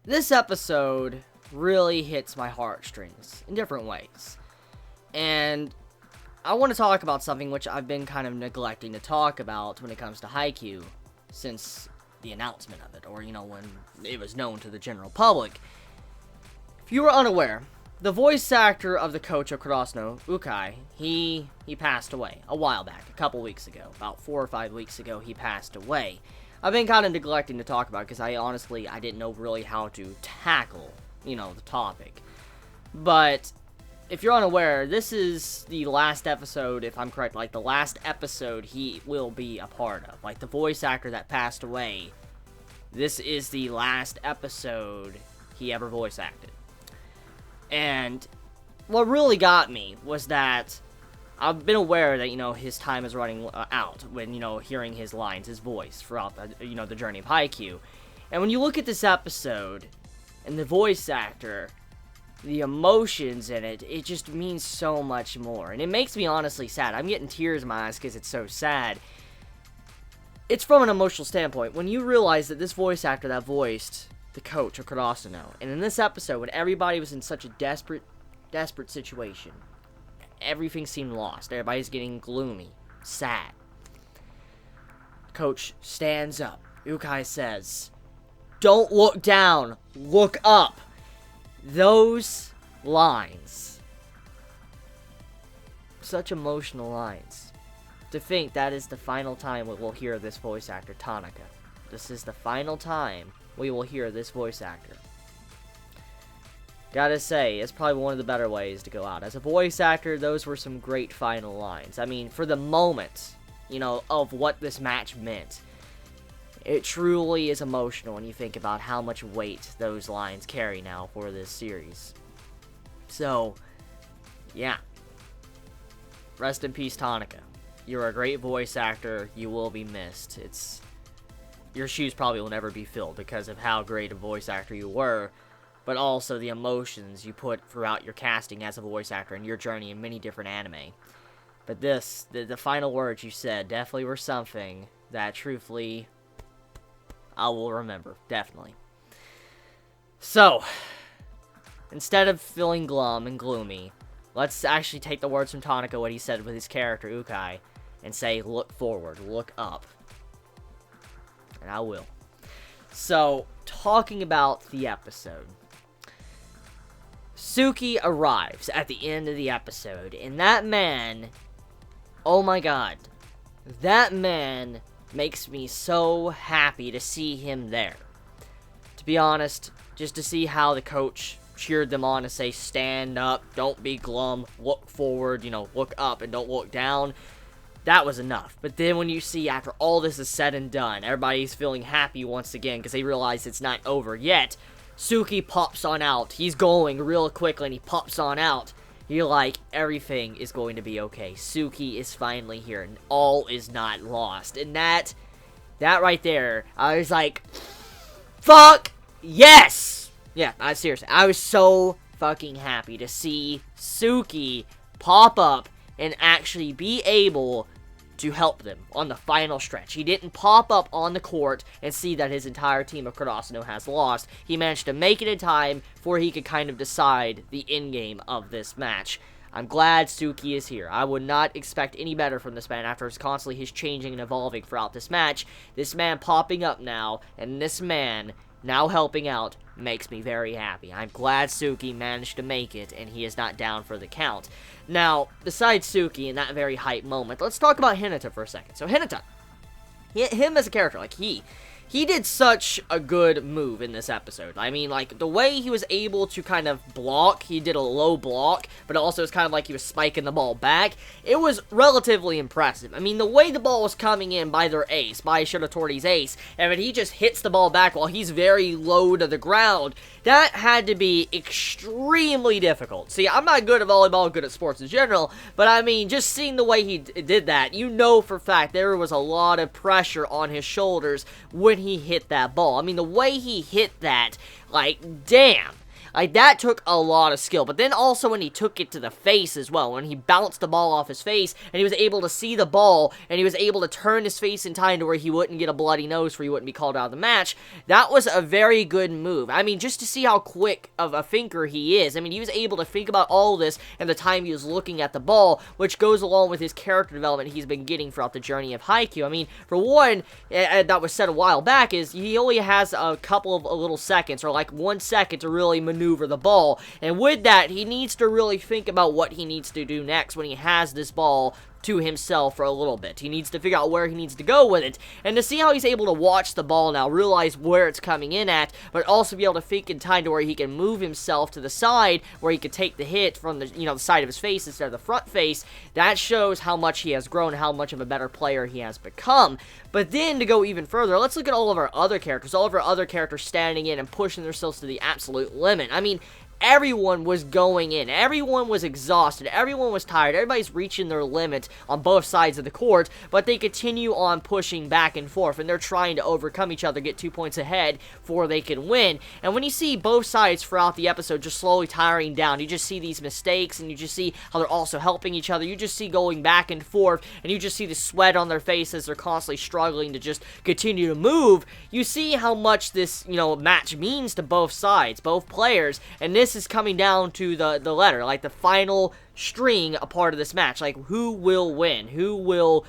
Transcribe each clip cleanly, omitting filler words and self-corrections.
This episode really hits my heartstrings in different ways. And I want to talk about something which I've been kind of neglecting to talk about when it comes to Haikyuu since the announcement of it, or, when it was known to the general public. If you were unaware, the voice actor of the coach of Kurosano, Ukai, he passed away a while back, a couple weeks ago. About 4 or 5 weeks ago, he passed away. I've been kind of neglecting to talk about it because I didn't know really how to tackle, the topic. But if you're unaware, this is the last episode, if I'm correct, the last episode he will be a part of. The voice actor that passed away, this is the last episode he ever voice acted. And what really got me was that I've been aware that, his time is running out when, hearing his lines, his voice throughout the journey of Haikyuu. And when you look at this episode and the voice actor, the emotions in it, it just means so much more. And it makes me honestly sad. I'm getting tears in my eyes because it's so sad. It's from an emotional standpoint. When you realize that this voice actor that voiced the coach of Kurosano, and in this episode, when everybody was in such a desperate situation, everything seemed lost. Everybody's getting gloomy, sad. Coach stands up. Ukai says, "Don't look down, look up." Those lines. Such emotional lines. To think that is the final time we will hear this voice actor, Tanaka. This is the final time we will hear this voice actor. Gotta say, it's probably one of the better ways to go out. As a voice actor, those were some great final lines. I mean, for the moment, of what this match meant, it truly is emotional when you think about how much weight those lines carry now for this series. So, yeah. Rest in peace, Tanaka. You're a great voice actor. You will be missed. Your shoes probably will never be filled because of how great a voice actor you were, but also the emotions you put throughout your casting as a voice actor and your journey in many different anime. But the final words you said definitely were something that truthfully I will remember, definitely. So, instead of feeling glum and gloomy, let's actually take the words from Tanaka, what he said with his character, Ukai, and say, look forward, look up. And I will. So, talking about the episode. Suki arrives at the end of the episode, and that man, oh my god, that man makes me so happy to see him there. To be honest, just to see how the coach cheered them on to say, stand up, don't be glum, look forward, look up and don't look down, that was enough. But then when you see after all this is said and done, everybody's feeling happy once again because they realize it's not over yet, Suki pops on out. He's going real quickly and he pops on out. You're like, everything is going to be okay. Suki is finally here and all is not lost. And that right there, I was like, fuck yes! Yeah, seriously, I was so fucking happy to see Suki pop up and actually be able to help them on the final stretch. He didn't pop up on the court and see that his entire team of Kurosano has lost. He managed to make it in time for he could kind of decide the endgame of this match. I'm glad Suki is here. I would not expect any better from this man after constantly his changing and evolving throughout this match. This man popping up now, and this man now helping out, makes me very happy. I'm glad Suki managed to make it, and he is not down for the count. Now, besides Suki in that very hype moment, let's talk about Hinata for a second. So Hinata, him as a character, he did such a good move in this episode. I mean, the way he was able to kind of block, he did a low block, but also it's kind of like he was spiking the ball back. It was relatively impressive. I mean, the way the ball was coming in by their ace, by Shiratori's ace, and when he just hits the ball back while he's very low to the ground, that had to be extremely difficult. See, I'm not good at volleyball, good at sports in general, but I mean, just seeing the way he did that, you know for a fact there was a lot of pressure on his shoulders when he hit that ball. I mean, the way he hit that, damn. Like, that took a lot of skill. But then also when he took it to the face as well, when he bounced the ball off his face, and he was able to see the ball, and he was able to turn his face in time to where he wouldn't get a bloody nose, where he wouldn't be called out of the match, that was a very good move. I mean, just to see how quick of a thinker he is. I mean, he was able to think about all this in the time he was looking at the ball, which goes along with his character development he's been getting throughout the journey of Haikyuu. I mean, for one, that was said a while back, is he only has a couple of little seconds, or like 1 second to really maneuver the ball, and with that, he needs to really think about what he needs to do next when he has this ball to himself for a little bit. He needs to figure out where he needs to go with it, and to see how he's able to watch the ball now, realize where it's coming in at, but also be able to think in time to where he can move himself to the side, where he can take the hit from the, the side of his face instead of the front face. That shows how much he has grown, how much of a better player he has become. But then, to go even further, let's look at all of our other characters standing in and pushing themselves to the absolute limit. I mean, everyone was going in. Everyone was exhausted. Everyone was tired. Everybody's reaching their limit on both sides of the court, but they continue on pushing back and forth, and they're trying to overcome each other, get 2 points ahead before they can win. And when you see both sides throughout the episode just slowly tiring down, you just see these mistakes, and you just see how they're also helping each other. You just see going back and forth, and you just see the sweat on their faces. They're constantly struggling to just continue to move. You see how much this, match means to both sides, both players, and this is coming down to the letter, like the final string a part of this match. Like, who will win? Who will,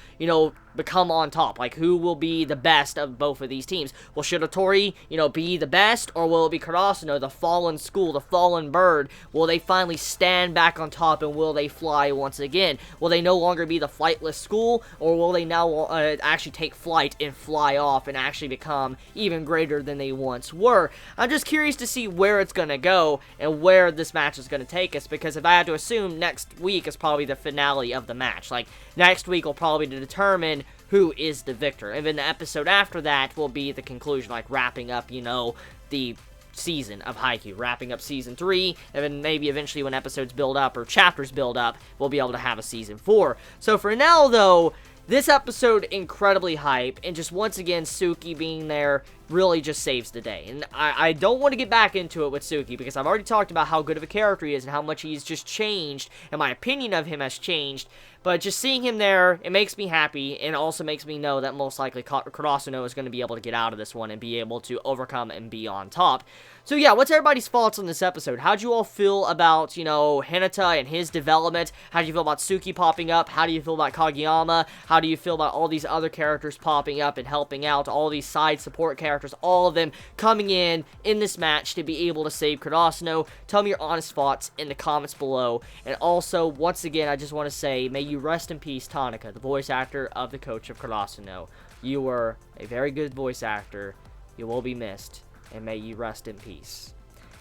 become on top? Like, who will be the best of both of these teams? Will Shiratori, be the best, or will it be Karasuno, the fallen school, the fallen bird? Will they finally stand back on top, and will they fly once again? Will they no longer be the flightless school, or will they now actually take flight and fly off and actually become even greater than they once were? I'm just curious to see where it's going to go and where this match is going to take us, because if I had to assume, next week is probably the finale of the match. Like, next week will probably determine who is the victor, and then the episode after that will be the conclusion, like wrapping up, the season of Haikyuu, wrapping up season 3, and then maybe eventually when episodes build up, or chapters build up, we'll be able to have a season 4. So for now, though, this episode, incredibly hype, and just once again, Suki being there really just saves the day. And I don't want to get back into it with Suki, because I've already talked about how good of a character he is, and how much he's just changed, and my opinion of him has changed. But just seeing him there, it makes me happy, and also makes me know that most likely Karasuno is going to be able to get out of this one and be able to overcome and be on top. So yeah, what's everybody's thoughts on this episode? How'd you all feel about, Hinata and his development? How do you feel about Suki popping up? How do you feel about Kageyama? How do you feel about all these other characters popping up and helping out? All these side support characters, all of them coming in this match to be able to save Karasuno. Tell me your honest thoughts in the comments below. And also, once again, I just want to say, may you rest in peace, Tanaka, the voice actor of the coach of Karasuno. You were a very good voice actor. You will be missed, and may you rest in peace.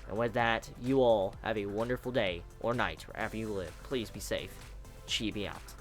And with that, you all have a wonderful day or night wherever you live. Please be safe. Chibi out.